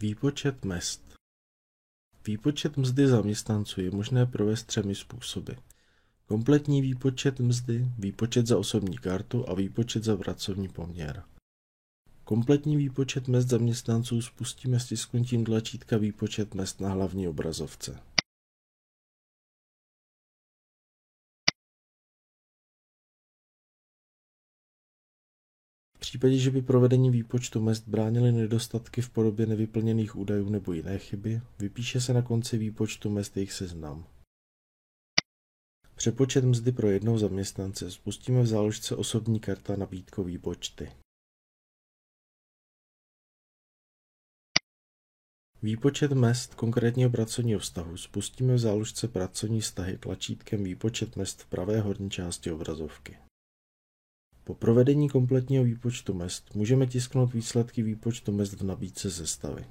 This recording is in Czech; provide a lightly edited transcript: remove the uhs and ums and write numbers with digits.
Výpočet mezd. Výpočet mzdy zaměstnanců je možné provést 3 způsoby. Kompletní výpočet mzdy, výpočet za osobní kartu a výpočet za pracovní poměr. Kompletní výpočet mezd zaměstnanců spustíme stisknutím tlačítka Výpočet mezd na hlavní obrazovce. V případě, že by provedení výpočtu mezd bránily nedostatky v podobě nevyplněných údajů nebo jiné chyby, vypíše se na konci výpočtu mezd jejich seznam. Přepočet mzdy pro jednoho zaměstnance spustíme v záložce Osobní karta nabídkový počty. Výpočet mezd konkrétního pracovního vztahu spustíme v záložce Pracovní vztahy tlačítkem Výpočet mezd v pravé horní části obrazovky. Po provedení kompletního výpočtu mezd můžeme tisknout výsledky výpočtu mezd v nabídce sestavy.